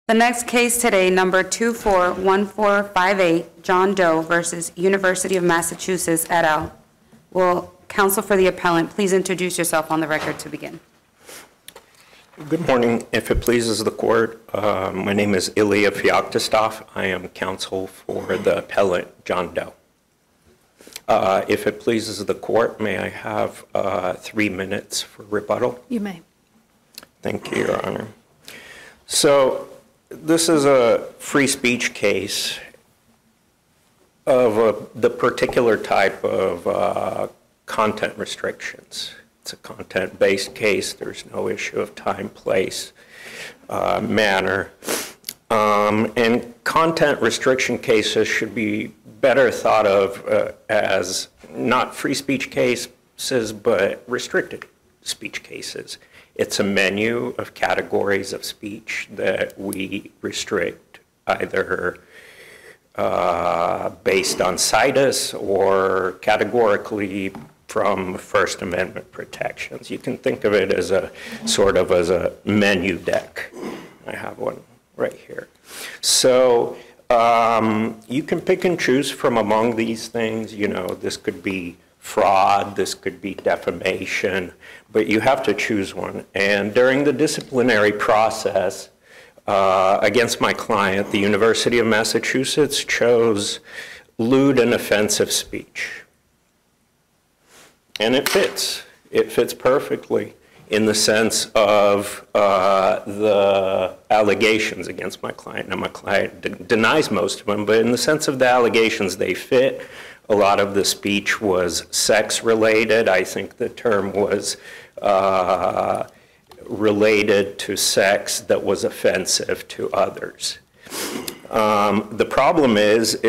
The next case today, number 241458, John Doe versus University of Massachusetts et al. Will counsel for the appellant please introduce yourself on the record to begin? Good morning. If it pleases the court, my name is Ilya Feoktistov. I am counsel for the appellant, John Doe. If it pleases the court, may I have 3 minutes for rebuttal? You may. Thank you, Your Honor. So this is a free speech case of the particular type of content restrictions. It's a content-based case. There's no issue of time, place, manner. And content restriction cases should be better thought of as not free speech cases, but restricted speech cases. It's a menu of categories of speech that we restrict, either based on situs or categorically from First Amendment protections. You can think of it as a sort of as a menu deck. I have one right here. So you can pick and choose from among these things. You know, this could be fraud, this could be defamation, but you have to choose one. And during the disciplinary process against my client, the University of Massachusetts chose lewd and offensive speech. And it fits. It fits perfectly in the sense of the allegations against my client. Now, my client denies most of them, but in the sense of the allegations, they fit. A lot of the speech was sex-related. I think the term was related to sex that was offensive to others. The problem is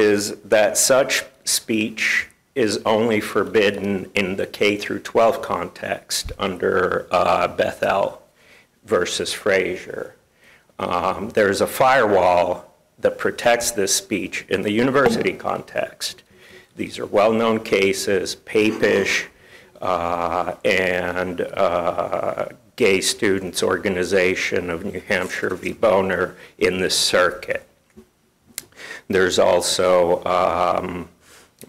that such speech is only forbidden in the K through 12 context under Bethel versus Frazier. There's a firewall that protects this speech in the university context. These are well-known cases, Papish and Gay Students Organization of New Hampshire v. Boner in this circuit. There's also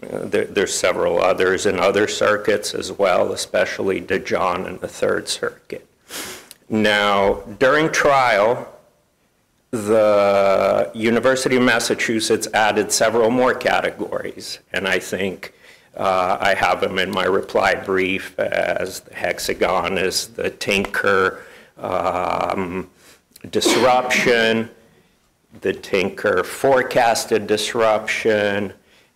there's several others in other circuits as well, especially DeJohn in the Third Circuit. Now, during trial, the University of Massachusetts added several more categories, and I think I have them in my reply brief as the hexagon is the tinker disruption, the tinker forecasted disruption,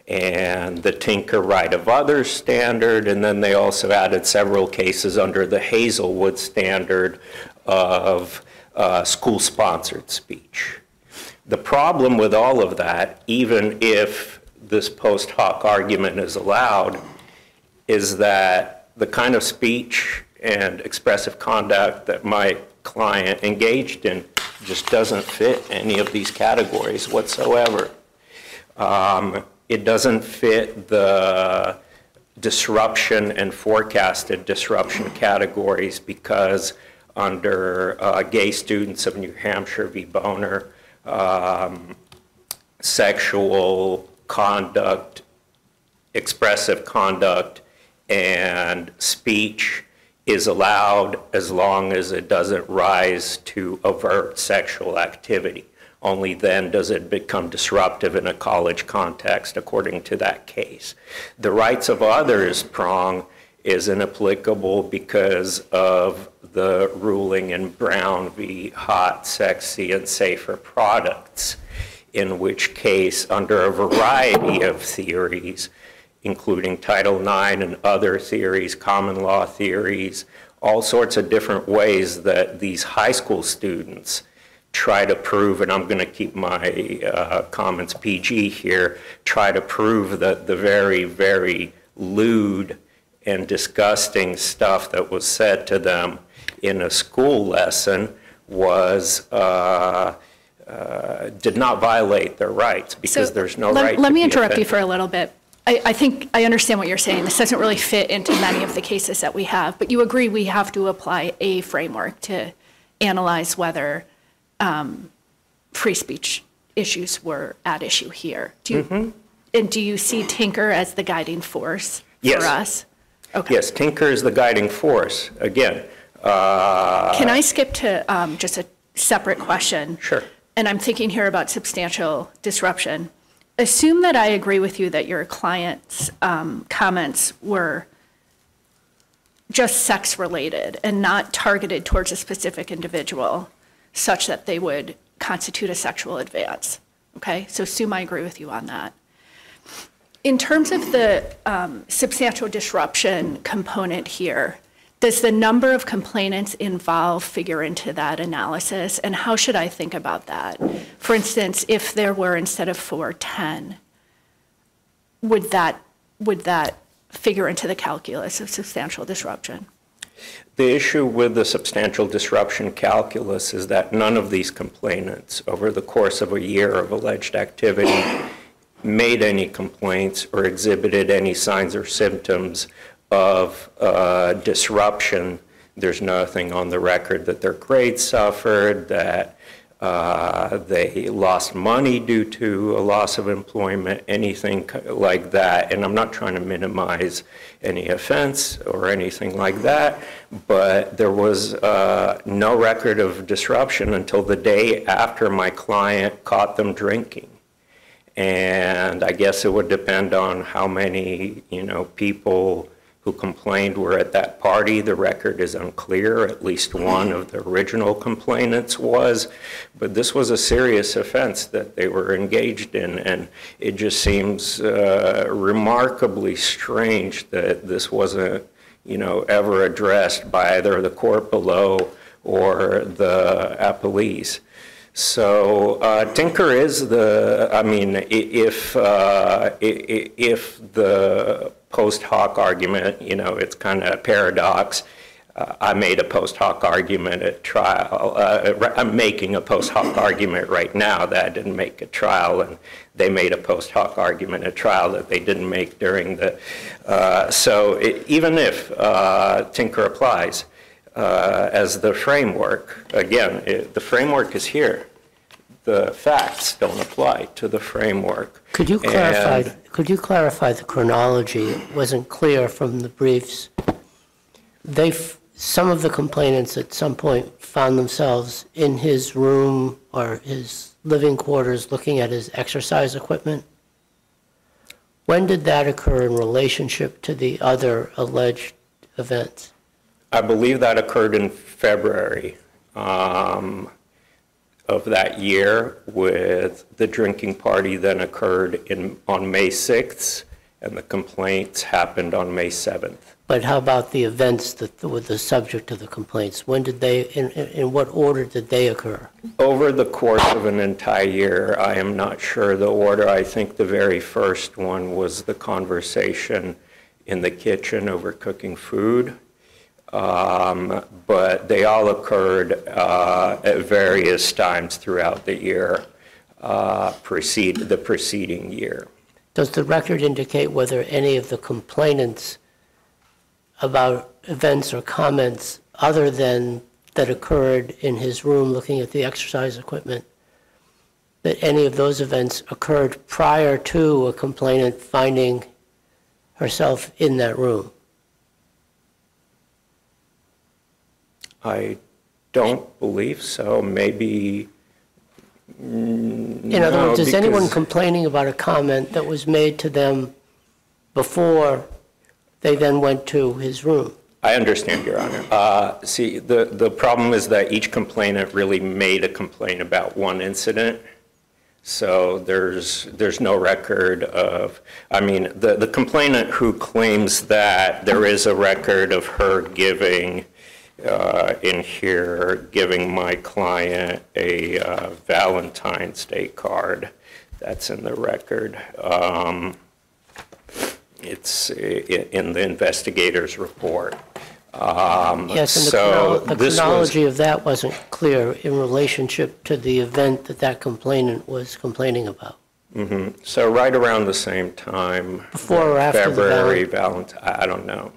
and the tinker right of others standard, and then they also added several cases under the Hazelwood standard of school-sponsored speech. The problem with all of that, even if this post hoc argument is allowed, is that the kind of speech and expressive conduct that my client engaged in just doesn't fit any of these categories whatsoever. It doesn't fit the disruption and forecasted disruption categories because under Gay Students of New Hampshire v. Boner, sexual conduct, expressive conduct, and speech is allowed as long as it doesn't rise to overt sexual activity. Only then does it become disruptive in a college context, according to that case. The rights of others prong is inapplicable because of the ruling in Brown v. Hot, Sexy, and Safer Products, in which case, under a variety of theories, including Title IX and other theories, common law theories, all sorts of different ways that these high school students try to prove, and I'm going to keep my comments PG here, try to prove that the very, very lewd and disgusting stuff that was said to them in a school lesson was did not violate their rights because there's no right to Let me be interrupt offended. you for a little bit. I think I understand what you're saying. This doesn't really fit into many of the cases that we have, but you agree we have to apply a framework to analyze whether free speech issues were at issue here. And do you see Tinker as the guiding force for us? Okay. Yes, Tinker is the guiding force. Again, can I skip to just a separate question? Sure. And I'm thinking here about substantial disruption. Assume that I agree with you that your client's comments were just sex-related and not targeted towards a specific individual such that they would constitute a sexual advance, okay? So assume I agree with you on that. In terms of the substantial disruption component here, does the number of complainants involved figure into that analysis? And how should I think about that? For instance, if there were, instead of 4, 10, would that figure into the calculus of substantial disruption? The issue with the substantial disruption calculus is that none of these complainants over the course of a year of alleged activity made any complaints or exhibited any signs or symptoms of disruption. There's nothing on the record that their grades suffered, that they lost money due to a loss of employment, anything like that. And I'm not trying to minimize any offense or anything like that, but there was no record of disruption until the day after my client caught them drinking. And I guess it would depend on how many, people who complained were at that party. The record is unclear. At least one of the original complainants was. But this was a serious offense that they were engaged in, and it just seems remarkably strange that this wasn't, ever addressed by either the court below or the appellees. So Tinker is if the post hoc argument, it's kind of a paradox. I made a post hoc argument at trial. I'm making a post hoc argument right now that I didn't make at trial, and they made a post hoc argument at trial that they didn't make during the. Even if Tinker applies, as the framework. Again, the framework is here. The facts don't apply to the framework. Could you clarify the chronology? It wasn't clear from the briefs. Some of the complainants at some point found themselves in his room or his living quarters looking at his exercise equipment. When did that occur in relationship to the other alleged events? I believe that occurred in February of that year, with the drinking party then occurred on May 6th, and the complaints happened on May 7th. But how about the events that were the subject of the complaints? When did they, in what order did they occur? Over the course of an entire year, I am not sure the order. I think the very first one was the conversation in the kitchen over cooking food. But they all occurred at various times throughout the year, the preceding year. Does the record indicate whether any of the complainants about events or comments other than that occurred in his room looking at the exercise equipment, that any of those events occurred prior to a complainant finding herself in that room? I don't believe so. Maybe. In other words, is anyone complaining about a comment that was made to them before they then went to his room? I understand, Your Honor. See, the problem is that each complainant really made a complaint about one incident. So there's no record of, the complainant who claims that there is a record of her giving giving my client a Valentine's Day card. That's in the record. It's in the investigator's report. Yes, and the chronology of that wasn't clear in relationship to the event that complainant was complaining about. Mm-hmm. So right around the same time, before or after February, Valentine, I don't know.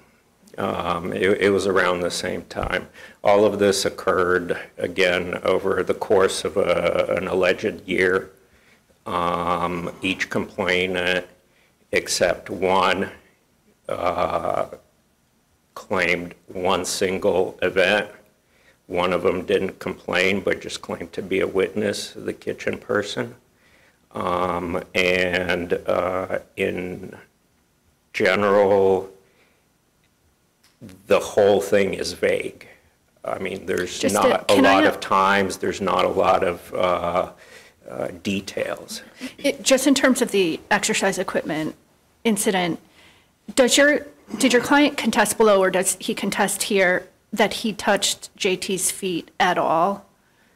It was around the same time. All of this occurred, again, over the course of an alleged year. Each complainant, except one, claimed one single event. One of them didn't complain, but just claimed to be a witness, the kitchen person. In general, the whole thing is vague. I mean, there's not a lot of times, there's not a lot of details. Just in terms of the exercise equipment incident, did your client contest below, or does he contest here, that he touched JT's feet at all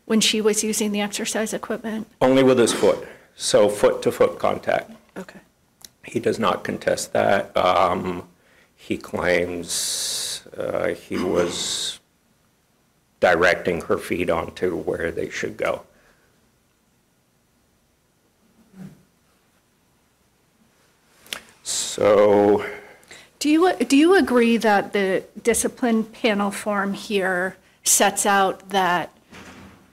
when she was using the exercise equipment? Only with his foot, so foot-to-foot contact. Okay. He does not contest that. He claims he was directing her feet onto where they should go. So, do you agree that the discipline panel form here sets out that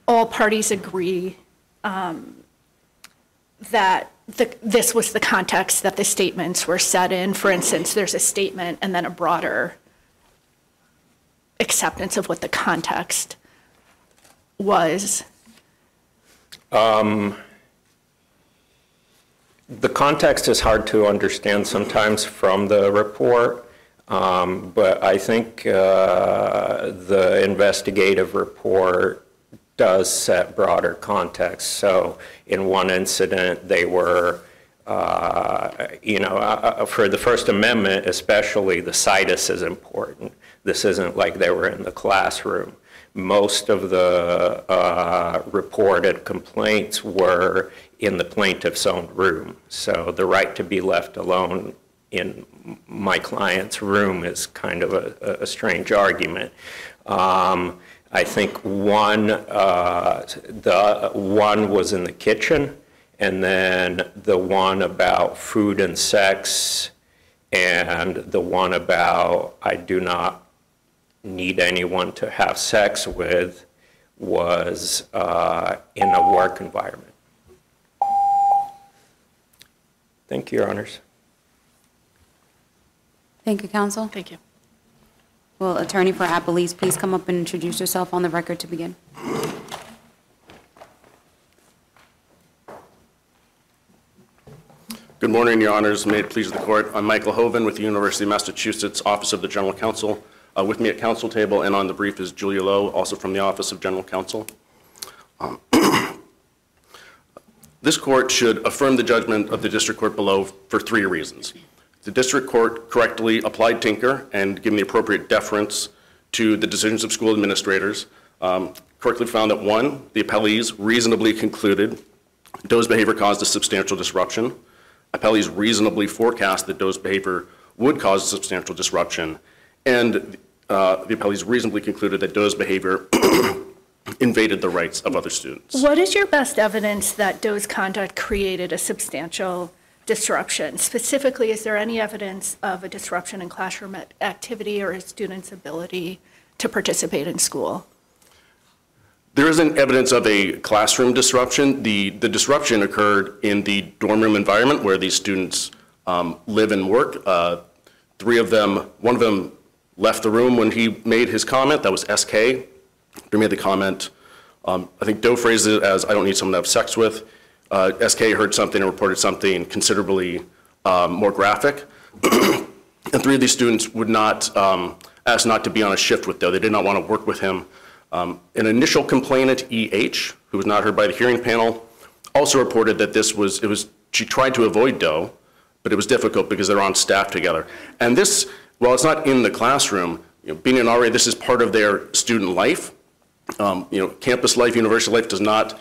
all parties agree that this was the context that the statements were set in? For instance, there's a statement and then a broader acceptance of what the context was. The context is hard to understand sometimes from the report, but I think the investigative report does set broader context. So in one incident, they were, for the First Amendment especially, the situs is important. This isn't like they were in the classroom. Most of the reported complaints were in the plaintiff's own room. So the right to be left alone in my client's room is kind of a strange argument. I think one was in the kitchen, and then the one about food and sex, and the one about I do not need anyone to have sex with was in a work environment. Thank you, Your Honors. Thank you, counsel. Thank you. Will attorney for Appelese please come up and introduce yourself on the record to begin? Good morning, Your Honors. May it please the Court. I'm Michael Hoven with the University of Massachusetts Office of the General Counsel. With me at counsel table and on the brief is Julia Lowe, also from the Office of General Counsel. This Court should affirm the judgment of the District Court below for 3 reasons. The District Court correctly applied Tinker and given the appropriate deference to the decisions of school administrators, correctly found that 1, the appellees reasonably concluded Doe's behavior caused a substantial disruption. Appellees reasonably forecast that Doe's behavior would cause a substantial disruption, and the appellees reasonably concluded that Doe's behavior invaded the rights of other students. What is your best evidence that Doe's conduct created a substantial disruption? Specifically, is there any evidence of a disruption in classroom activity or a student's ability to participate in school? There isn't evidence of a classroom disruption. The disruption occurred in the dorm room environment where these students live and work. 3 of them, one of them left the room when he made his comment. That was SK. He made the comment. I think Doe phrased it as, I don't need someone to have sex with. SK heard something and reported something considerably more graphic. And 3 of these students would not, ask not to be on a shift with Doe. They did not want to work with him. An initial complainant, EH, who was not heard by the hearing panel, also reported that she tried to avoid Doe, but it was difficult because they're on staff together. And this, while it's not in the classroom, being an RA, this is part of their student life. Campus life, university life does not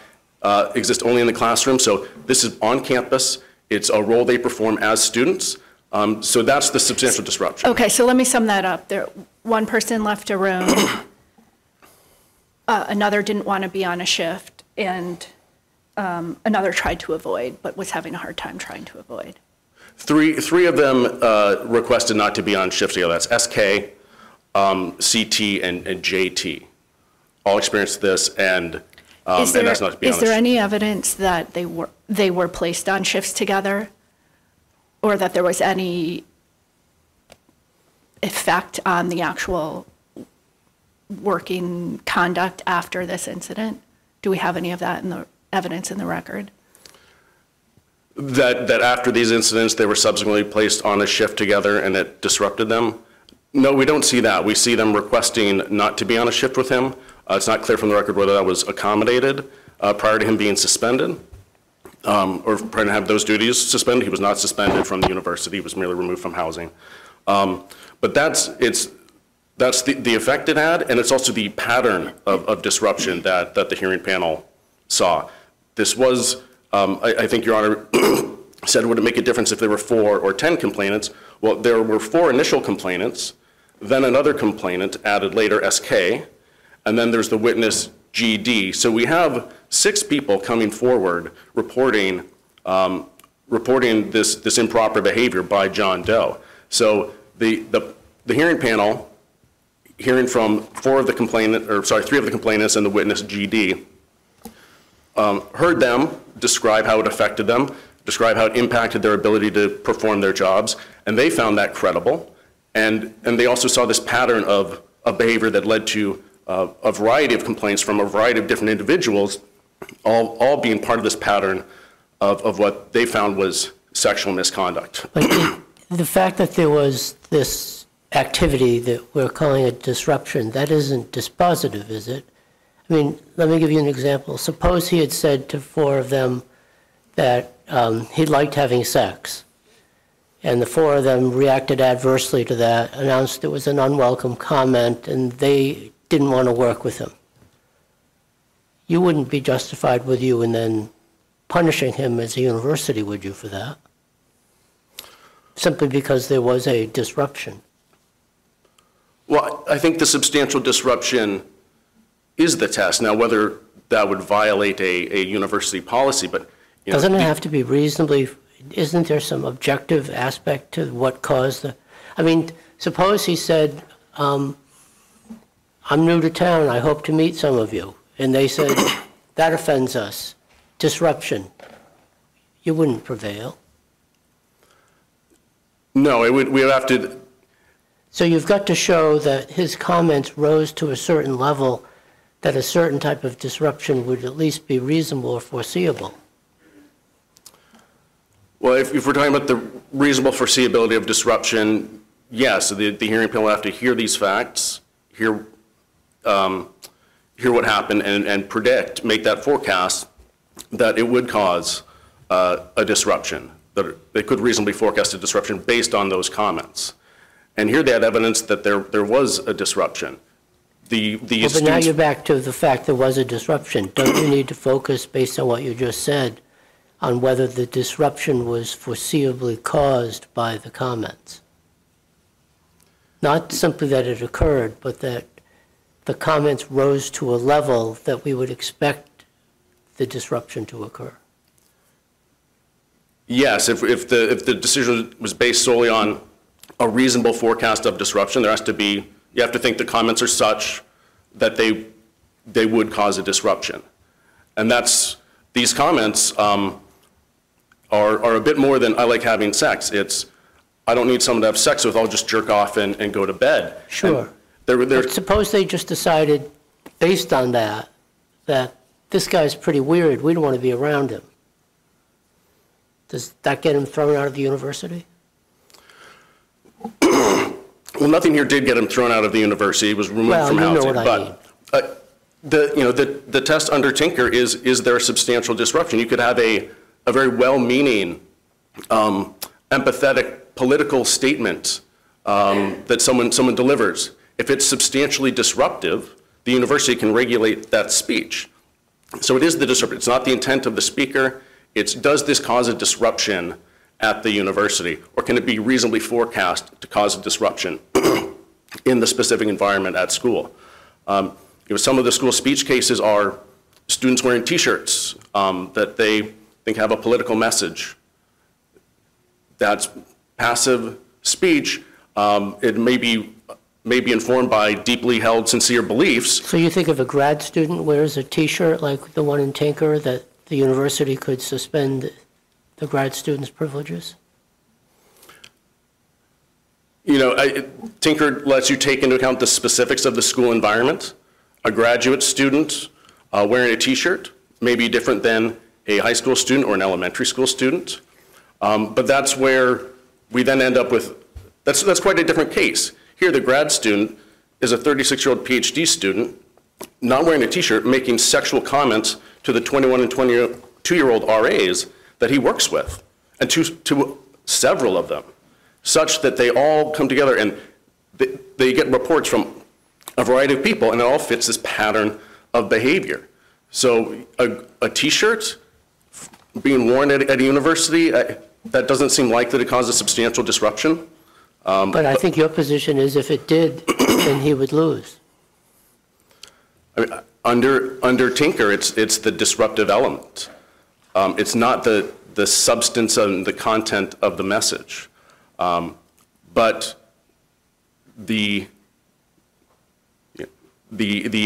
exist only in the classroom. So this is on campus. It's a role they perform as students. So that's the substantial disruption. Okay, so let me sum that up. One person left a room, another didn't want to be on a shift, and another tried to avoid, but was having a hard time trying to avoid. Three of them requested not to be on shift together. That's SK, CT, and JT all experienced this, and that's not to be Is honest. there any evidence that they were placed on shifts together, or that there was any effect on the actual working conduct after this incident? Do we have any of that in the evidence in the record? That after these incidents, they were subsequently placed on a shift together and it disrupted them? No, we don't see that. We see them requesting not to be on a shift with him. It's not clear from the record whether that was accommodated prior to him being suspended or prior to have those duties suspended. He was not suspended from the university. He was merely removed from housing. But that's the effect it had, and it's also the pattern of disruption that the hearing panel saw. This was, I think Your Honor said, would it make a difference if there were 4 or 10 complainants? Well, there were 4 initial complainants, then another complainant added later, SK, and then there's the witness, GD. So we have 6 people coming forward reporting this improper behavior by John Doe. So the hearing panel, hearing from 3 of the complainants and the witness, GD, heard them describe how it affected them, describe how it impacted their ability to perform their jobs, and they found that credible. And they also saw this pattern of behavior that led to a variety of complaints from a variety of different individuals, all being part of this pattern of what they found was sexual misconduct. But the fact that there was this activity that we're calling a disruption, that isn't dispositive, is it? I mean, let me give you an example. Suppose he had said to 4 of them that he liked having sex, and the 4 of them reacted adversely to that, announced it was an unwelcome comment, and they didn't want to work with him. You wouldn't be justified with you and then punishing him as a university, would you, for that? Simply because there was a disruption. Well, I think the substantial disruption is the test. Now, whether that would violate a university policy, but doesn't it have to be reasonably? Isn't there some objective aspect to what caused the? I mean, suppose he said, "I'm new to town. I hope to meet some of you," and they said, "That offends us. Disruption." You wouldn't prevail. No, we would have to. So you've got to show that his comments rose to a certain level, that a certain type of disruption would at least be reasonable or foreseeable. Well, if we're talking about the reasonable foreseeability of disruption, yes, the hearing panel will have to hear these facts, hear what happened, and predict, make that forecast that it would cause a disruption, that they could reasonably forecast a disruption based on those comments. And here they had evidence that there was a disruption. But now you're back to the fact there was a disruption. Don't you need to focus, based on what you just said, on whether the disruption was foreseeably caused by the comments? Not simply that it occurred, but that the comments rose to a level that we would expect the disruption to occur. Yes, if the decision was based solely on a reasonable forecast of disruption, there has to be, you have to think the comments are such that they would cause a disruption. And these comments are a bit more than "I like having sex." It's, "I don't need someone to have sex with, I'll just jerk off and go to bed." Sure. But suppose they just decided, based on that this guy's pretty weird, we don't want to be around him. Does that get him thrown out of the university? Well, nothing here did get him thrown out of the university. He was removed from housing. The test under Tinker is there a substantial disruption? You could have a very well-meaning, empathetic political statement that someone delivers. If it's substantially disruptive, the university can regulate that speech. So it is the disruption. It's not the intent of the speaker. It's, does this cause a disruption at the university, or can it be reasonably forecast to cause a disruption in the specific environment at school? Some of the school speech cases are students wearing T-shirts that they think have a political message. That's passive speech. It may be may be informed by deeply held sincere beliefs. So you think if a grad student wears a T-shirt like the one in Tinker, that the university could suspend the grad student's privileges? You know, Tinker lets you take into account the specifics of the school environment. A graduate student wearing a T-shirt may be different than a high school student or an elementary school student. But that's where we then end up with, that's quite a different case. Here, the grad student is a 36-year-old PhD student, not wearing a T-shirt, making sexual comments to the 21 and 22-year-old RAs that he works with, and to several of them, such that they all come together and they get reports from a variety of people, and it all fits this pattern of behavior. So a T-shirt being worn at a university, that doesn't seem likely to cause a substantial disruption. But I think your position is if it did, then he would lose. I mean, under Tinker, it's the disruptive element. It's not the substance and the content of the message. But the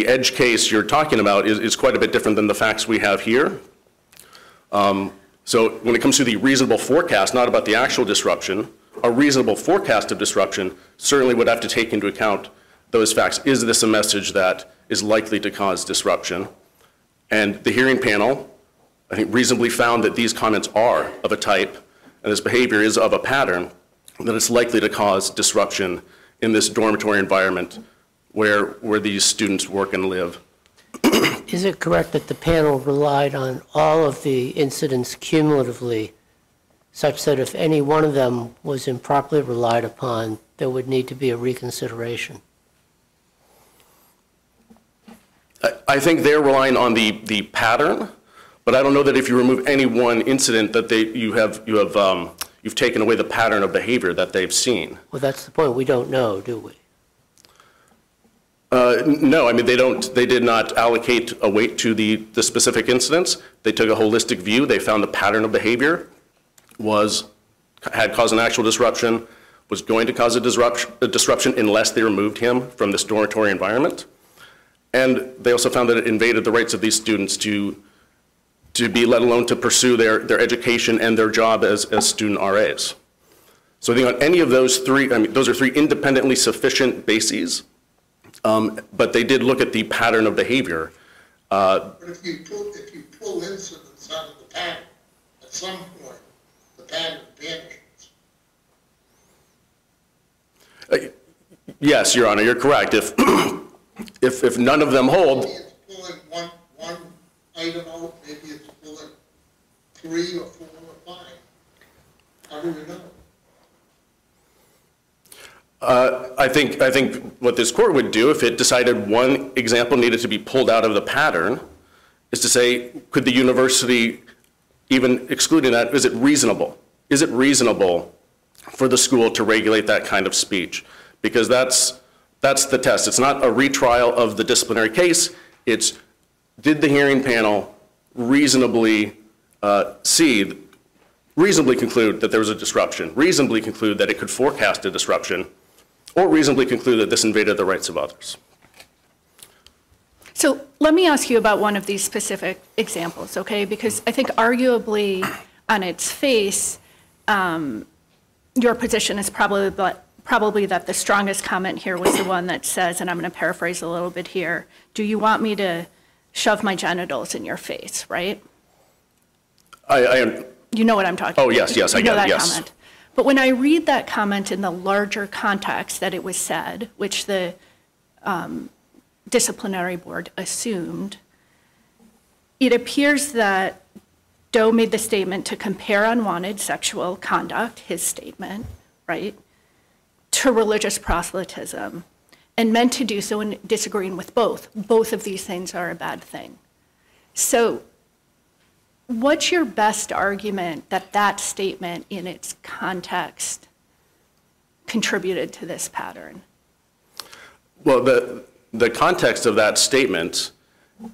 edge case you're talking about is quite a bit different than the facts we have here. So when it comes to the reasonable forecast, not about the actual disruption, a reasonable forecast of disruption certainly would have to take into account those facts. Is this a message that is likely to cause disruption? And the hearing panel, I think, reasonably found that these comments are of a type, and this behavior is of a pattern, that it's likely to cause disruption in this dormitory environment where these students work and live. Is it correct that the panel relied on all of the incidents cumulatively, such that if any one of them was improperly relied upon, there would need to be a reconsideration? I think they're relying on the pattern, but I don't know that if you remove any one incident that you've taken away the pattern of behavior that they've seen. Well, that's the point. We don't know, do we? No, I mean, they did not allocate a weight to the specific incidents. They took a holistic view. They found the pattern of behavior had caused an actual disruption, was going to cause a disruption unless they removed him from this dormitory environment. And they also found that it invaded the rights of these students to be let alone to pursue their education and their job as student RAs. So I think on any of those three, I mean, those are three independently sufficient bases, but they did look at the pattern of behavior. But if you pull incidents out of the pattern, at some point, the pattern vanishes. Yes, Your Honor, you're correct. If none of them hold. Maybe it's pulling one item out, maybe it's pulling 3 or 4 or 5. How do we know? I think what this court would do if it decided one example needed to be pulled out of the pattern is to say, could the university, even excluding that, is it reasonable? Is it reasonable for the school to regulate that kind of speech? Because that's the test. It's not a retrial of the disciplinary case. It's, did the hearing panel reasonably reasonably conclude that there was a disruption, reasonably conclude that it could forecast a disruption, or reasonably conclude that this invaded the rights of others? So let me ask you about one of these specific examples, okay? Because I think arguably on its face, your position is probably that the strongest comment here was the one that says, and I'm going to paraphrase a little bit here, do you want me to shove my genitals in your face, right? You know what I'm talking about. Oh, yes, I get it, yes. You know that comment. But when I read that comment in the larger context that it was said, which the disciplinary board assumed, it appears that Doe made the statement to compare unwanted sexual conduct, his statement, right, to religious proselytism, and meant to do so in disagreeing with both. Both of these things are a bad thing. So what's your best argument that that statement in its context contributed to this pattern? Well, the context of that statement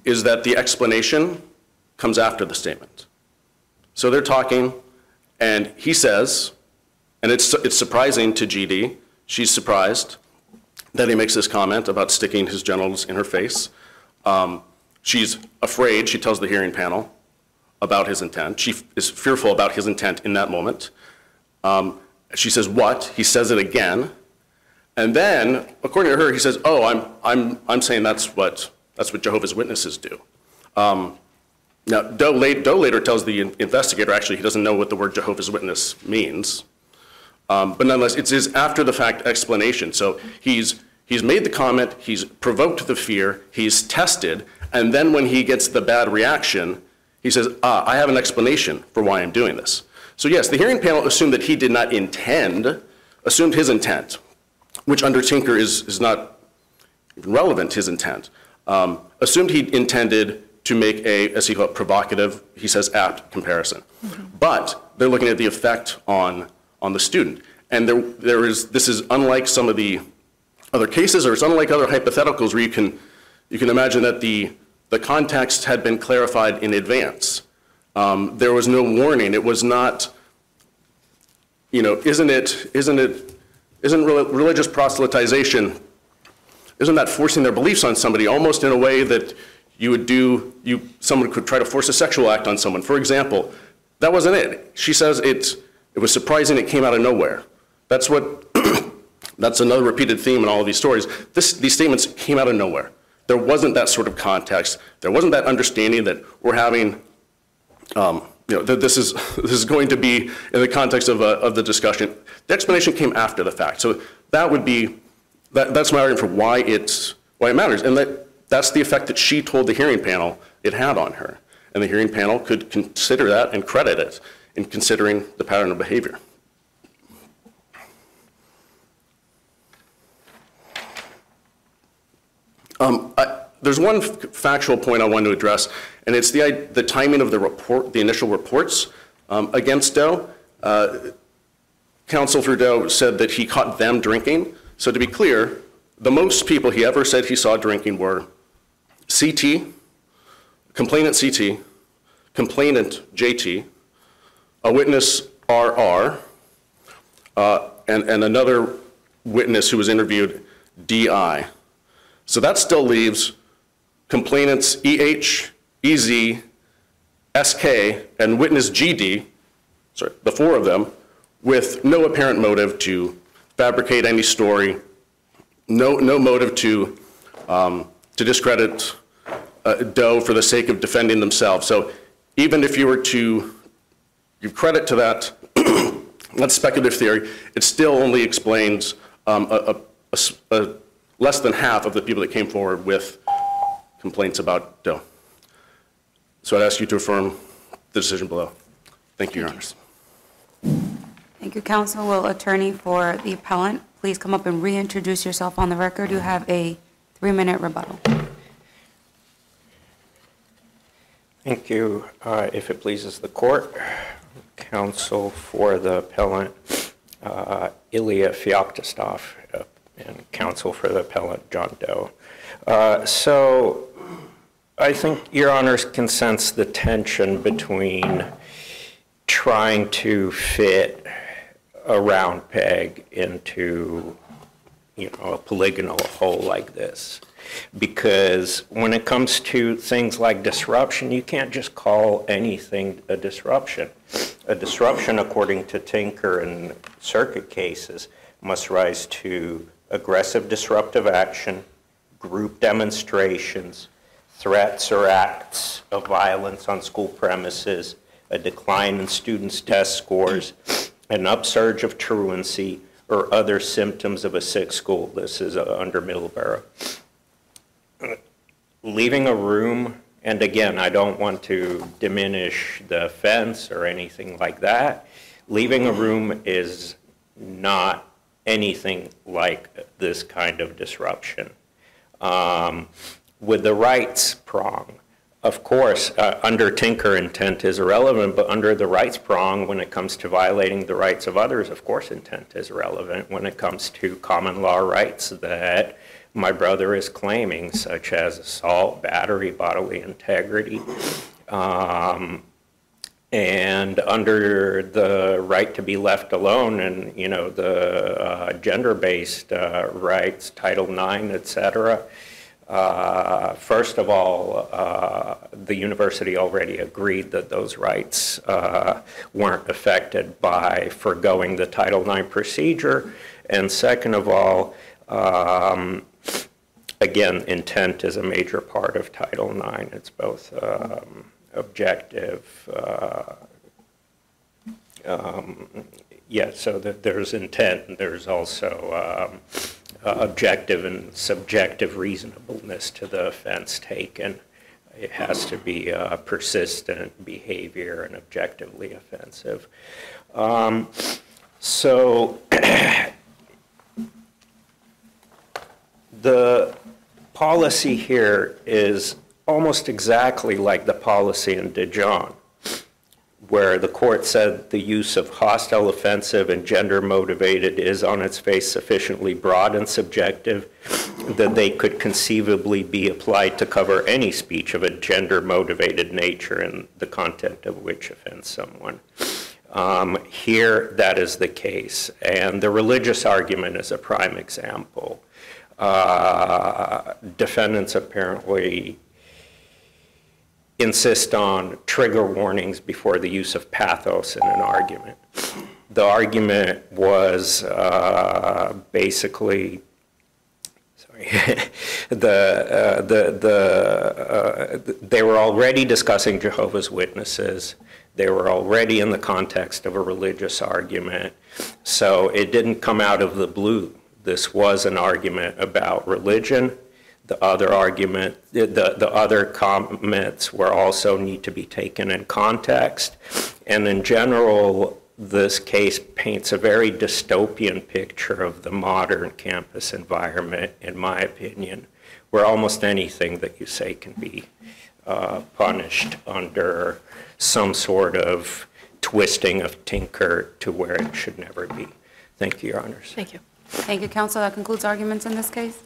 is that the explanation comes after the statement. So they're talking, and he says, and it's surprising to GD, she's surprised, that he makes this comment about sticking his genitals in her face. She's afraid, she tells the hearing panel, about his intent. She is fearful about his intent in that moment. She says, "What?" He says it again. And then, according to her, he says, "Oh, I'm saying that's what Jehovah's Witnesses do." Now, Doe later tells the investigator, actually, he doesn't know what the word Jehovah's Witness means. But nonetheless, it's his after-the-fact explanation. So he's made the comment, he's provoked the fear, he's tested, and then when he gets the bad reaction, he says, I have an explanation for why I'm doing this. So yes, the hearing panel assumed that he did not intend, assumed his intent, which under Tinker is not even relevant, his intent. Assumed he intended to make a, as he called it, provocative, he says, apt comparison. But they're looking at the effect on the student. And this is unlike some of the other cases, or it's unlike other hypotheticals where you can imagine that the context had been clarified in advance. There was no warning. It was not, isn't religious proselytization, isn't that forcing their beliefs on somebody almost in a way that someone could try to force a sexual act on someone? For example, that wasn't it. She says it was surprising it came out of nowhere. That's another repeated theme in all of these stories. These statements came out of nowhere. There wasn't that sort of context. There wasn't that understanding that we're having, that this is going to be in the context of the discussion. The explanation came after the fact. So that's my argument for why it matters. And that's the effect that she told the hearing panel it had on her. And the hearing panel could consider that and credit it in considering the pattern of behavior. There's one factual point I wanted to address, and it's the timing of the initial reports against Doe. Counsel for Doe said that he caught them drinking. So to be clear, the most people he ever said he saw drinking were CT, complainant CT, complainant JT, a witness RR, and another witness who was interviewed, DI. So that still leaves complainants EH, EZ, SK, and witness GD, sorry, the four of them, with no apparent motive to fabricate any story, no motive to discredit Doe for the sake of defending themselves. So even if you were to give credit to that, that's speculative theory, it still only explains less than half of the people that came forward with complaints about Doe. So I'd ask you to affirm the decision below. Thank you, Your Honors. Thank you, counsel. Will attorney for the appellant please come up and reintroduce yourself on the record? You have a 3-minute rebuttal. Thank you. If it pleases the court, counsel for the appellant, Ilya Feoktistov, and counsel for the appellant, John Doe. So I think Your Honors can sense the tension between trying to fit a round peg into, a polygonal hole like this. Because when it comes to things like disruption, you can't just call anything a disruption. A disruption, according to Tinker and circuit cases, must rise to aggressive disruptive action, group demonstrations, threats or acts of violence on school premises, a decline in students' test scores, an upsurge of truancy, or other symptoms of a sick school. This is under Middleborough. Leaving a room, and again, I don't want to diminish the offense or anything like that. Leaving a room is not anything like this kind of disruption. With the rights prong, of course, under Tinker, intent is irrelevant, but under the rights prong, when it comes to violating the rights of others, of course, intent is irrelevant. When it comes to common law rights that my brother is claiming, such as assault, battery, bodily integrity, And under the right to be left alone and, you know, the gender-based rights, Title IX, et cetera, first of all, the university already agreed that those rights weren't affected by forgoing the Title IX procedure. And second of all, again, intent is a major part of Title IX. It's both objective, so that there's intent, and there's also objective and subjective reasonableness to the offense taken. It has to be persistent behavior and objectively offensive. So the policy here is almost exactly like the policy in Dijon, where the court said the use of hostile, offensive, and gender-motivated is on its face sufficiently broad and subjective that they could conceivably be applied to cover any speech of a gender-motivated nature and the content of which offends someone. Here, that is the case, and the religious argument is a prime example. Defendants apparently insist on trigger warnings before the use of pathos in an argument. The argument was basically, they were already discussing Jehovah's Witnesses. They were already in the context of a religious argument, so it didn't come out of the blue. This was an argument about religion. The other argument, the other comments were also need to be taken in context. And in general, this case paints a very dystopian picture of the modern campus environment, in my opinion, where almost anything that you say can be punished under some sort of twisting of tinker to where it should never be. Thank you, Your Honors. Thank you. Thank you, counsel. That concludes arguments in this case.